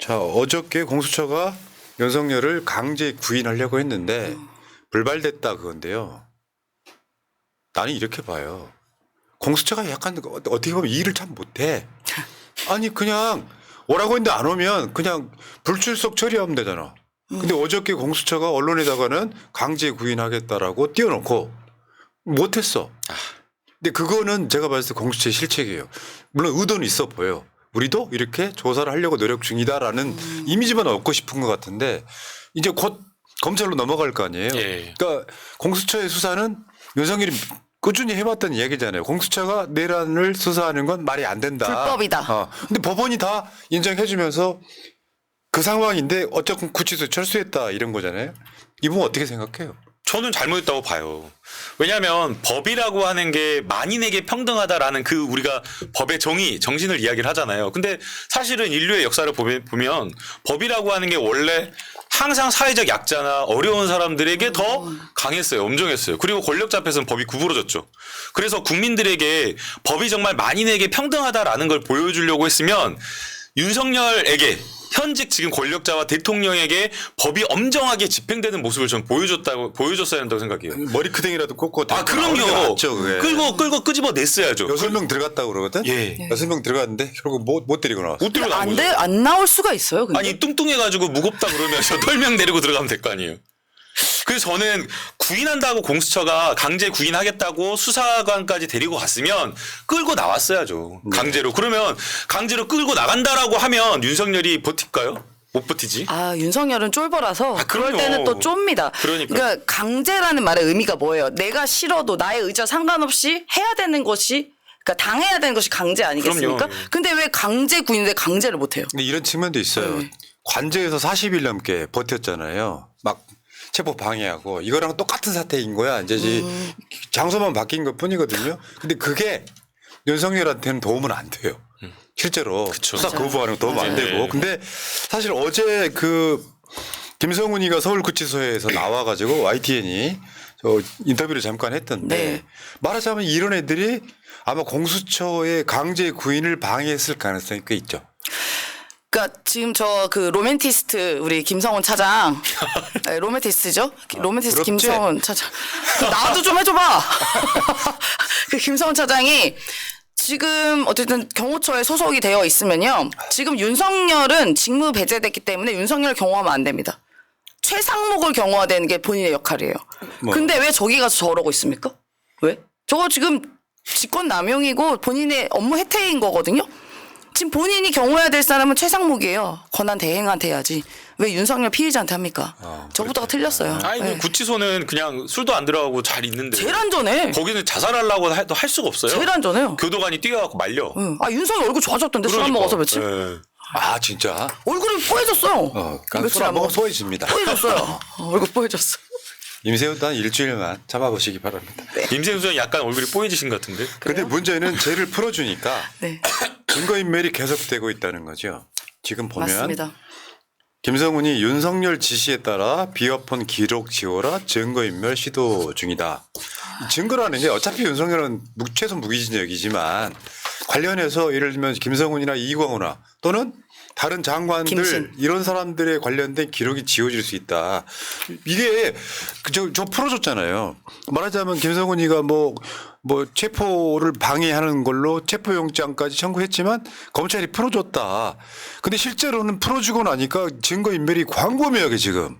자, 어저께 공수처가 윤석열을 강제 구인하려고 했는데 불발됐다 그건데요. 나는 이렇게 봐요. 공수처가 약간 어떻게 보면 일을 참 못해. 아니 그냥 오라고 했는데 안 오면 그냥 불출석 처리하면 되잖아. 근데 어저께 공수처가 언론에다가는 강제 구인하겠다라고 띄워놓고 못했어. 근데 그거는 제가 봤을 때 공수처의 실책이에요. 물론 의도는 있어 보여. 우리도 이렇게 조사를 하려고 노력 중이다라는 이미지만 얻고 싶은 것 같은데 이제 곧 검찰로 넘어갈 거 아니에요. 예. 그러니까 공수처의 수사는 윤석열이 꾸준히 해왔던 이야기잖아요. 공수처가 내란을 수사하는 건 말이 안 된다. 불법이다. 근데 법원이 다 인정해주면서 그 상황인데 어쨌든 구치소 철수했다 이런 거잖아요. 이 부분 어떻게 생각해요? 저는 잘못했다고 봐요. 왜냐하면 법이라고 하는 게 만인에게 평등하다라는 그 우리가 법의 정신을 이야기를 하잖아요. 근데 사실은 인류의 역사를 보면 법이라고 하는 게 원래 항상 사회적 약자나 어려운 사람들에게 더 강했어요. 엄정했어요. 그리고 권력자 앞에서는 법이 구부러졌죠. 그래서 국민들에게 법이 정말 만인에게 평등하다라는 걸 보여주려고 했으면 윤석열에게 현직 지금 권력자와 대통령에게 법이 엄정하게 집행되는 모습을 전 보여줬어야 한다고 생각해요. 머리크댕이라도 꽂고 그럼요. 죠 끌고 끄집어냈어야죠. 6명 들어갔다고 그러거든? 예. 6명 들어갔는데 결국 못 데리고 나왔어. 못 들고 나온 안 거죠. 안 나올 수가 있어요. 근데. 아니 뚱뚱해가지고 무겁다 그러면서 8명 데리고 들어가면 될 거 아니에요. 그래서 저는 구인한다고 공수처가 강제 구인하겠다고 수사관까지 데리고 갔으면 끌고 나왔어야죠. 강제로. 그러면 강제로 끌고 나간다라고 하면 윤석열이 버틸까요? 못 버티지. 아, 윤석열은 쫄보라서 그럴 그럼요. 때는 또 좁니다. 그러니까 강제라는 말의 의미가 뭐예요? 내가 싫어도 나의 의지와 상관없이 해야 되는 것이 그러니까 당해야 되는 것이 강제 아니겠습니까? 그럼요. 근데 왜 강제 구인인데 강제를 못 해요? 근데 이런 측면도 있어요. 네. 관저에서 40일 넘게 버텼잖아요. 막 체포 방해하고 이거랑 똑같은 사태인 거야. 이제 장소만 바뀐 것 뿐이거든요. 근데 그게 윤석열한테는 도움은 안 돼요. 실제로 그쵸. 수사 거부하는 거 도움 안 맞아요. 되고. 네. 근데 사실 어제 그 김성훈이가 서울구치소에서 나와가지고 YTN이 저 인터뷰를 잠깐 했던데 네. 말하자면 이런 애들이 아마 공수처의 강제 구인을 방해했을 가능성이 꽤 있죠. 그러니까 지금 저 그 로맨티스트 우리 김성훈 차장 네, 로맨티스트죠? 로맨티스트 부럽지? 김성훈 차장 나도 좀 해줘봐. 그 김성훈 차장이 지금 어쨌든 경호처에 소속이 되어 있으면요. 지금 윤석열은 직무 배제됐기 때문에 윤석열을 경호하면 안 됩니다. 최상목을 경호해야 되는 게 본인의 역할이에요. 뭐. 근데 왜 저기 가서 저러고 있습니까? 왜? 저거 지금 직권 남용이고 본인의 업무 혜택인 거거든요. 지금 본인이 경호해야 될 사람은 최상목이에요. 권한 대행한테 해야지. 왜 윤석열 피의자한테 합니까? 저보다가 틀렸어요. 아니 네. 구치소는 그냥 술도 안 들어가고 잘 있는데 제일 안전해. 거기는 자살하려고 해도 할 수가 없어요. 제일 안전해요. 교도관이 뛰어갖고 말려. 응. 아 윤석열 얼굴 좋아졌던데 술 안 그러니까. 먹어서 며칠? 예. 아 진짜? 얼굴이 뽀해졌어요. 그러니까 며칠 술안 안 먹으면 먹어서 뽀해집니다. 뽀해졌어요. 얼굴 뽀해졌어. 임세훈도 한 일주일만 참아보시기 바랍니다. 임세훈 수장 약간 얼굴이 뽀얘지신 것 같은데. 근데 문제는 죄를 풀어주니까 네. 증거인멸이 계속되고 있다는 거죠. 지금 보면 맞습니다. 김성훈이 윤석열 지시에 따라 비어폰 기록 지워라 증거인멸 시도 중이다. 이 증거라는 게 어차피 윤석열은 최소 무기징역이지만 관련해서 예를 들면 김성훈이나 이광호나 또는 다른 장관들 김신. 이런 사람들에 관련된 기록이 지워질 수 있다. 이게 저 풀어줬잖아요. 말하자면 김성훈이가 뭐 체포를 방해하는 걸로 체포영장까지 청구했지만 검찰이 풀어줬다. 근데 실제로는 풀어주고 나니까 증거인멸이 광범위하게 지금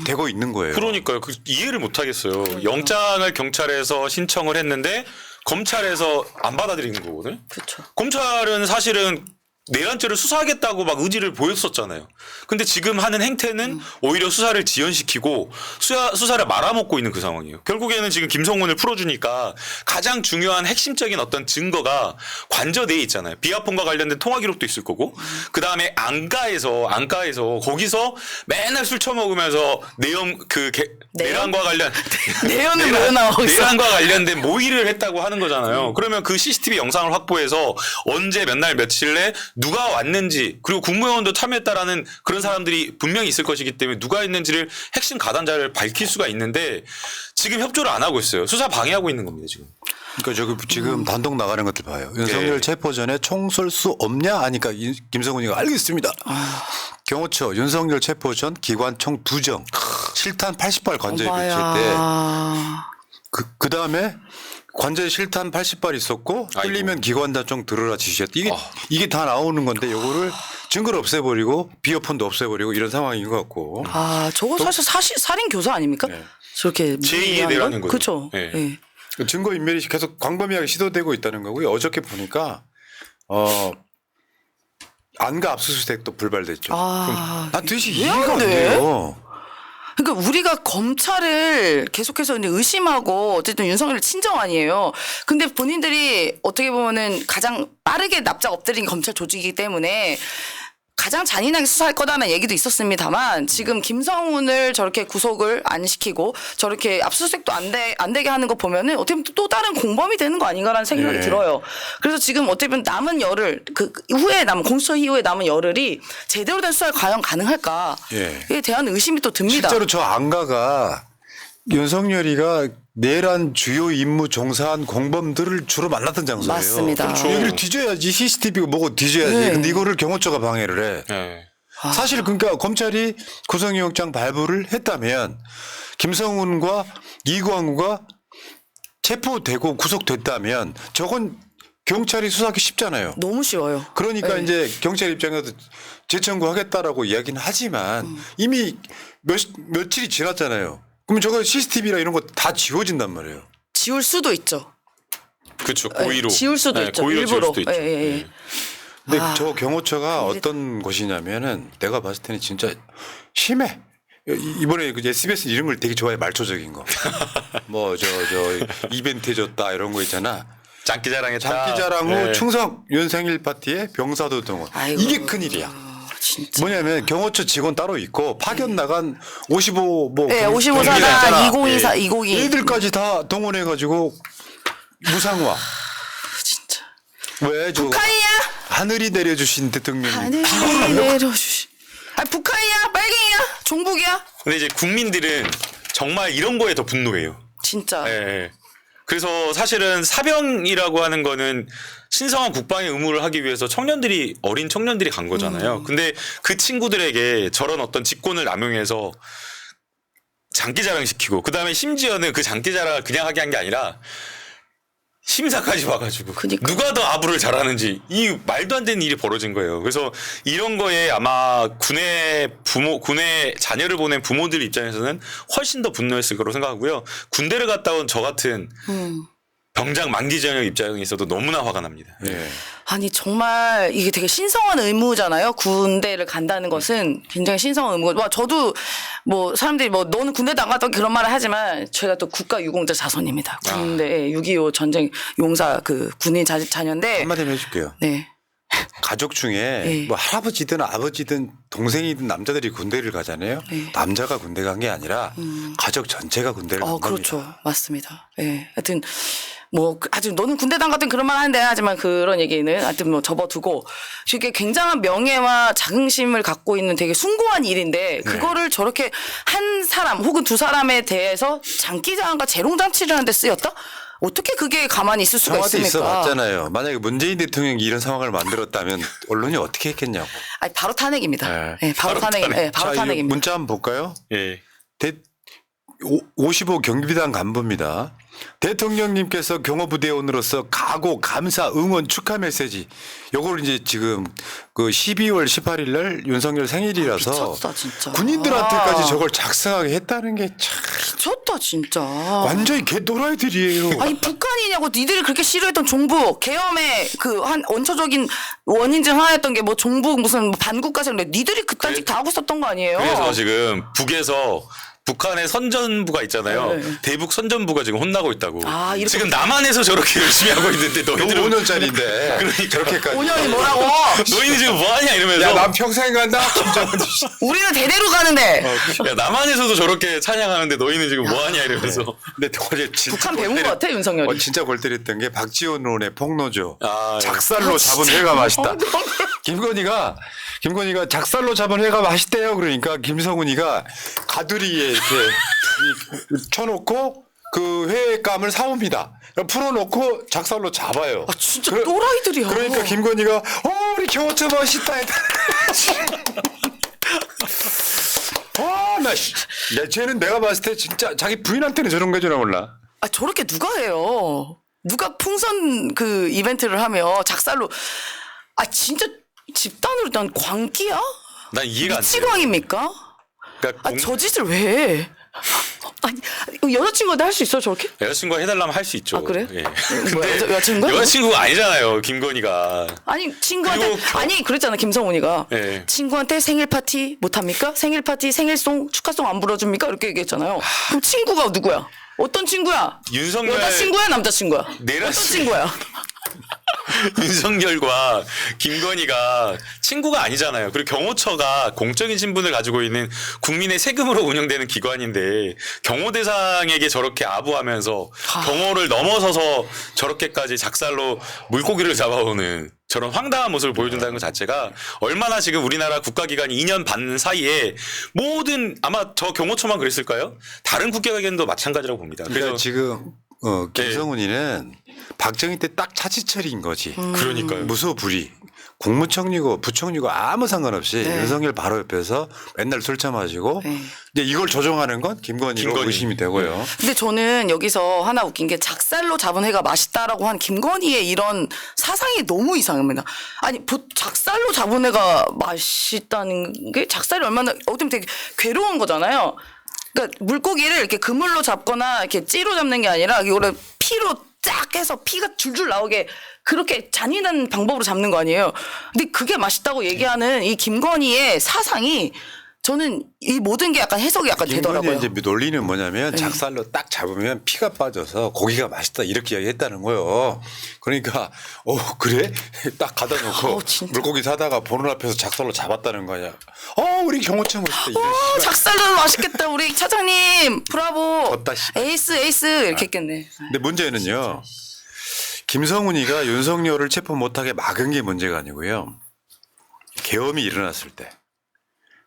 되고 있는 거예요. 그러니까요. 이해를 못 하겠어요. 영장을 경찰에서 신청을 했는데 검찰에서 안 받아들이는 거거든요. 그렇죠. 검찰은 사실은 내란죄를 수사하겠다고 막 의지를 보였었잖아요. 근데 지금 하는 행태는 오히려 수사를 지연시키고 수사를 말아먹고 있는 그 상황이에요. 결국에는 지금 김성훈을 풀어주니까 가장 중요한 핵심적인 어떤 증거가 관저 내에 있잖아요. 비아폰과 관련된 통화 기록도 있을 거고 그다음에 안가에서 거기서 맨날 술 처먹으면서 내란과 관련 내연은 왜 나오고 있어? 내란과 관련된 모의를 했다고 하는 거잖아요. 그러면 그 CCTV 영상을 확보해서 언제 몇 날 며칠 내 누가 왔는지 그리고 국무위원도 참여했다라는 그런 사람들이 분명히 있을 것이기 때문에 누가 있는지를 핵심 가담자를 밝힐 수가 있는데 지금 협조를 안 하고 있어요. 수사 방해하고 있는 겁니다 지금. 그러니까 지금 단독 나가는 것들 봐요. 윤석열 네. 체포 전에 총 쏠 수 없냐 하니까 김성훈이가 알겠습니다. 경호처 윤석열 체포 전 기관 총 2정 실탄 80발 관저에 배치했대. 엄마야. 그 다음에 관저에 실탄 80발 있었고 아이고. 흘리면 기관단총 들어라 지시했다. 이게 다 나오는 건데 요거를 증거를 없애버리고 비어폰도 없애버리고 이런 상황인 것 같고. 저거 사실 살인 교사 아닙니까? 네. 저렇게 제2의 대라는 거죠. 그렇죠. 네. 네. 증거 인멸이 계속 광범위하게 시도되고 있다는 거고요. 어저께 보니까 안가 압수수색도 불발됐죠. 나 도대체 왜 이해가 안 돼? 돼요. 그러니까 우리가 검찰을 계속해서 근데 의심하고 어쨌든 윤석열 친정 아니에요. 근데 본인들이 어떻게 보면은 가장 빠르게 납작 엎드린 검찰 조직이기 때문에 가장 잔인하게 수사할 거다는 얘기도 있었습니다만 지금 김성훈을 저렇게 구속을 안 시키고 저렇게 압수수색도 안 되게 하는 거 보면은 어떻게 보면 또 다른 공범이 되는 거 아닌가라는 생각이 네. 들어요. 그래서 지금 어떻게 보면 남은 열흘 그 후에 남은 공수처 이후에 남은 열흘이 제대로 된 수사가 과연 가능할까에 예. 대한 의심이 또 듭니다. 실제로 저 안가가 윤석열이가 내란 주요 임무 종사한 공범들을 주로 만났던 장소예요. 맞습니다. 그렇죠. 여기를 뒤져야지 CCTV가 뭐고 뒤져야지. 네. 근데 이거를 경호처가 방해를 해. 네. 사실 그러니까 검찰이 구속영장 발부를 했다면 김성훈과 이광우가 체포되고 구속됐다면 저건 경찰이 수사하기 쉽잖아요. 너무 쉬워요. 그러니까 네. 이제 경찰 입장에서 재청구하겠다라고 이야기는 하지만 이미 며칠이 지났잖아요. 그러면 저거 CCTV나 이런 거 다 지워진단 말이에요. 지울 수도 있죠. 그렇죠. 고의로. 지울 수도 있죠. 고의로 지울 일부러. 수도 있죠. 예. 근데 저 경호처가 어떤 곳이냐면은 내가 봤을 때는 진짜 심해. 이번에 그 SBS 이런 걸 되게 좋아해. 말초적인 거. 뭐 저 이벤트 해줬다 이런 거 있잖아. 장기자랑했다. 장기자랑 후 네. 충성 윤생일 파티에 병사도 동원. 아이고. 이게 큰일이야. 진짜. 뭐냐면 경호처 직원 따로 있고 파견 나간 55 뭐 네, 그 55 경비대 사단, 있잖아. 2024, 2022. 얘들까지 다 동원해가지고 무상화. 진짜. 왜 저 북한이야? 하늘이 내려주신 대통령님. 하늘이 내려주시. 북한이야? 빨갱이야? 종북이야? 근데 이제 국민들은 정말 이런 거에 더 분노해요. 진짜. 예. 그래서 사실은 사병이라고 하는 거는 신성한 국방의 의무를 하기 위해서 어린 청년들이 간 거잖아요. 근데 그 친구들에게 저런 어떤 직권을 남용해서 장기자랑 시키고 그다음에 심지어는 그 장기자랑을 그냥 하게 한 게 아니라 심사까지 와가지고 그니까. 누가 더 아부를 잘하는지 이 말도 안 되는 일이 벌어진 거예요. 그래서 이런 거에 아마 군의 자녀를 보낸 부모들 입장에서는 훨씬 더 분노했을 거라고 생각하고요. 군대를 갔다 온 저 같은 병장 만기 전역 입장에서도 너무나 화가 납니다. 예. 아니 정말 이게 되게 신성한 의무잖아요. 군대를 간다는 것은 굉장히 신성한 의무고. 저도 뭐 사람들이 뭐 너는 군대도 안 갔다 그런 말을 하지만 제가 또 국가 유공자 자손입니다. 군대 6.25 전쟁 용사 그 군인 자녀인데. 한마디만 해줄게요. 네. 가족 중에 네. 뭐 할아버지든 아버지든 동생이든 남자들이 군대를 가잖아요. 네. 남자가 군대 간 게 아니라 가족 전체가 군대를 간 그렇죠. 겁니다. 맞습니다. 예. 하여튼 뭐 아주 너는 군대 안 갔든 그런 말 하는데 하지만 그런 얘기는 하여튼 뭐 접어두고 이게 굉장한 명예와 자긍심을 갖고 있는 되게 숭고한 일인데 그거를 저렇게 한 사람 혹은 두 사람에 대해서 장기자랑과 재롱잔치를 하는데 쓰였다? 어떻게 그게 가만히 있을 수가 청와대 있습니까? 있어봤잖아요. 만약에 문재인 대통령이 이런 상황을 만들었다면 언론이 어떻게 했겠냐고. 아니, 바로 탄핵입니다. 네. 예, 바로 탄핵입니다. 예, 바로 자, 이 탄핵입니다. 문자 한번 볼까요? 예. 55 경비단 간부입니다. 대통령님께서 경호부대원으로서 각오, 감사, 응원, 축하 메시지. 요걸 이제 지금 그 12월 18일 날 윤석열 생일이라서 미쳤다, 진짜. 군인들한테까지 저걸 작성하게 했다는 게 참 미쳤다 진짜. 완전히 개또라이들이에요. 아니 북한이냐고 니들이 그렇게 싫어했던 종북 계엄의 그 한 원초적인 원인 중 하나였던 게 뭐 종북 무슨 뭐 반국가세 근데 니들이 그딴 짓 다 하고 있었던 거 아니에요? 그래서 지금 북에서 북한의 선전부가 있잖아요. 네. 대북 선전부가 지금 혼나고 있다고. 이렇게 지금 남한에서 저렇게 열심히 하고 있는데 너희들은 5년짜리인데 그러니까. 저렇게까지. 5년이 뭐라고? 너희는 지금 뭐하냐 이러면서 야, 난 평생 간다. 김정은 우리는 대대로 가는데 야, 남한에서도 저렇게 찬양하는데 너희는 지금 뭐하냐 이러면서 근데 어제 진짜 북한 배운 것 같아 윤석열이. 진짜 골 때렸던 게 박지원 의원의 폭로죠. 예. 작살로 잡은 회가 맛있다. 김건희가 작살로 잡은 회가 맛있대요. 그러니까 김성훈이가 가두리에 이렇게 쳐놓고 그 회감을 사옵니다. 풀어놓고 작살로 잡아요. 진짜 또라이들이야. 그러니까 김건희가 우리 경호처 멋있다. 짜증나. 씨. 야, 쟤는 내가 봤을 때 진짜 자기 부인한테는 저런 거 주나 몰라. 아 저렇게 누가 해요? 누가 풍선 그 이벤트를 하며 작살로 아 진짜 집단으로 난 광기야? 난 이해가 안 돼. 미치광입니까? 그러니까 아 저 짓을 왜 해? 아니 여자친구한테 할 수 있어 저렇게? 여자친구가 해달라면 할 수 있죠. 아, 그래요? 예. 뭐야, 여자친구야? 여자친구가 아니잖아요, 김건희가. 아니 친구한테 그리고 아니 그랬잖아 김성훈이가 예. 친구한테 생일 파티 못 합니까? 생일 파티 생일송 축하송 안 불러줍니까? 이렇게 얘기했잖아요. 그럼 친구가 누구야? 어떤 친구야? 윤석열 여자친구야 남자친구야? 내란 어떤 씨. 친구야? 윤석열과 김건희가 친구가 아니잖아요. 그리고 경호처가 공적인 신분을 가지고 있는 국민의 세금으로 운영되는 기관인데 경호 대상에게 저렇게 아부하면서 경호를 넘어서서 저렇게까지 작살로 물고기를 잡아오는 저런 황당한 모습을 보여준다는 것 자체가 얼마나 지금 우리나라 국가기관이 2년 반 사이에 모든 아마 저 경호처만 그랬을까요? 다른 국가기관도 마찬가지라고 봅니다. 그래서 그래서 지금 김성훈이는 박정희 때 딱 차지철인 거지. 그러니까요. 무소불위. 국무총리고 부총리고 아무 상관없이 네. 윤석열 바로 옆에서 맨날 술 처마시고 네. 이제 이걸 조종하는 건 김건희로 김건희. 의심이 되고요. 근데 저는 여기서 하나 웃긴 게 작살로 잡은 회가 맛있다라고 한 김건희의 이런 사상이 너무 이상합니다. 아니 작살로 잡은 회가 맛있다는 게 작살이 얼마나 어떻게 되게 괴로운 거잖아요. 그러니까 물고기를 이렇게 그물로 잡거나 이렇게 찌로 잡는 게 아니라 이거를 피로 쫙 해서 피가 줄줄 나오게 그렇게 잔인한 방법으로 잡는 거 아니에요. 근데 그게 맛있다고 얘기하는 이 김건희의 사상이 저는 이 모든 게 약간 해석이 약간 되더라고요. 김건희 이제 논리는 뭐냐면 작살로 딱 잡으면 피가 빠져서 고기가 맛있다 이렇게 이야기했다는 거예요. 그러니까 그래? 딱 가다 놓고 진짜. 물고기 사다가 보는 앞에서 작살로 잡았다는 거야. 우리 경호처 멋있다. 이런 씨발. 작살도 맛있겠다 우리 차장님 브라보 졌다, 씨. 에이스 이렇게 했겠네. 근데 문제는요. 김성훈이가 윤석열을 체포 못하게 막은 게 문제가 아니고요. 계엄이 일어났을 때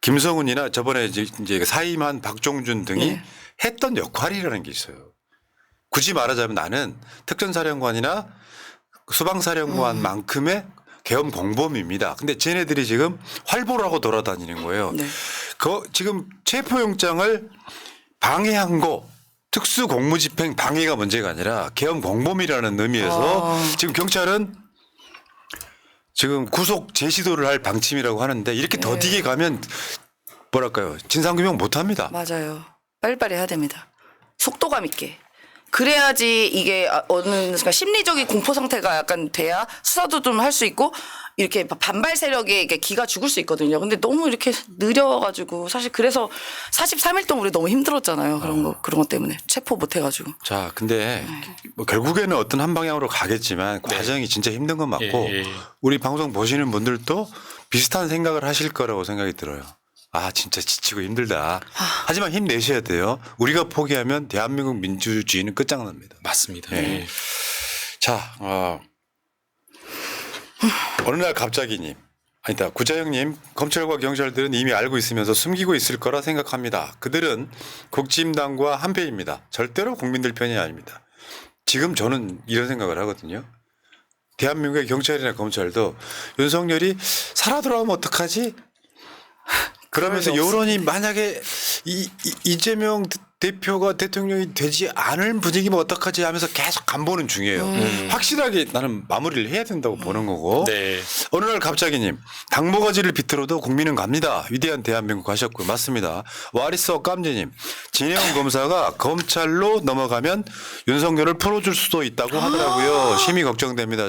김성훈이나 저번에 이제 사임한 박종준 등이 네. 했던 역할이라는 게 있어요. 굳이 말하자면 나는 특전사령관이나 수방사령관만큼의 계엄 공범입니다. 근데 쟤네들이 지금 활보를 하고 돌아다니는 거예요. 네. 지금 체포영장을 방해한 거 특수공무집행 방해가 문제가 아니라 계엄 공범이라는 의미에서 지금 경찰은 지금 구속 재시도를 할 방침이라고 하는데 이렇게 더디게 가면 뭐랄까요 진상규명 못합니다. 맞아요. 빨리빨리 해야 됩니다. 속도감 있게. 그래야지 이게 어느 그러니까 심리적인 공포 상태가 약간 돼야 수사도 좀 할 수 있고 이렇게 반발 세력에 이렇게 기가 죽을 수 있거든요. 근데 너무 이렇게 느려가지고 사실 그래서 43일 동안 우리 너무 힘들었잖아요. 그런 것 때문에 체포 못 해가지고. 자, 근데 뭐 결국에는 어떤 한 방향으로 가겠지만 과정이 진짜 힘든 건 맞고 예. 우리 방송 보시는 분들도 비슷한 생각을 하실 거라고 생각이 들어요. 진짜 지치고 힘들다. 하지만 힘내셔야 돼요. 우리가 포기하면 대한민국 민주주의는 끝장납니다. 맞습니다. 예. 예. 자, 어느 날 갑자기님, 아니다, 구자영님, 검찰과 경찰들은 이미 알고 있으면서 숨기고 있을 거라 생각합니다. 그들은 국힘당과 한패입니다. 절대로 국민들 편이 아닙니다. 지금 저는 이런 생각을 하거든요. 대한민국의 경찰이나 검찰도 윤석열이 살아 돌아오면 어떡하지? 그러면서 여론이 만약에 이재명 대표가 대통령이 되지 않을 분위기면 어떡하지 하면서 계속 간보는 중이에요. 확실하게 나는 마무리를 해야 된다고 보는 거고. 네. 어느 날 갑자기님 당모가지를 비틀어도 국민은 갑니다. 위대한 대한민국 하셨고요. 맞습니다. 와리스 깜제님 진해원 검사가 검찰로 넘어가면 윤석열을 풀어줄 수도 있다고 하더라고요. 심히 걱정됩니다.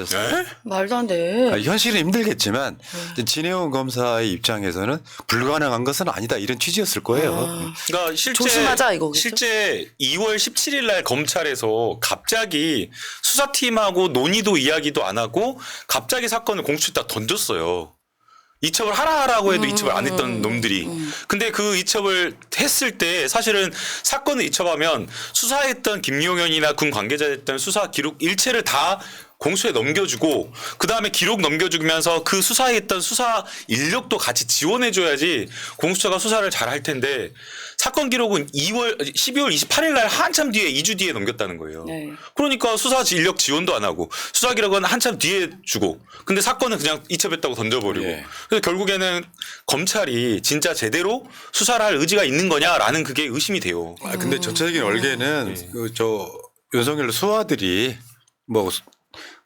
말도 안 돼. 현실은 힘들겠지만 진해원 검사의 입장에서는 불가능한 것은 아니다 이런 취지였을 거예요. 그러니까 조심하자, 이거겠죠? 실제 2월 17일 날 검찰에서 갑자기 수사팀하고 논의도 이야기도 안 하고 갑자기 사건을 공수처에다 던졌어요. 이첩을 하라고 해도 이첩을 안 했던 놈들이. 근데 그 이첩을 했을 때 사실은 사건을 이첩하면 수사했던 김용현이나 군 관계자였던 수사 기록 일체를 다 공수처에 넘겨주고 그 다음에 기록 넘겨주면서 그 수사했던 수사 인력도 같이 지원해줘야지 공수처가 수사를 잘 할 텐데 사건 기록은 12월 28일 날 한참 뒤에 2주 뒤에 넘겼다는 거예요. 네. 그러니까 수사 인력 지원도 안 하고 수사 기록은 한참 뒤에 주고 근데 사건은 그냥 잊혀졌다고 던져버리고 예. 그래서 결국에는 검찰이 진짜 제대로 수사를 할 의지가 있는 거냐라는 그게 의심이 돼요. 아, 근데 전체적인 얼개는 저 윤석열 수하들이 뭐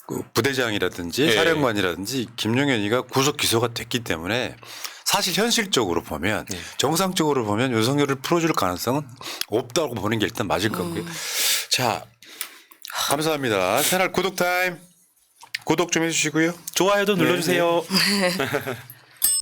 그 부대장이라든지 예. 사령관이라든지 김용현이가 구속 기소가 됐기 때문에 사실 현실적으로 보면 정상적으로 보면 윤석열을 풀어줄 가능성은 없다고 보는 게 일단 맞을 거고요. 자, 감사합니다. 채널 구독 타임. 구독 좀 해주시고요. 좋아요도 눌러주세요.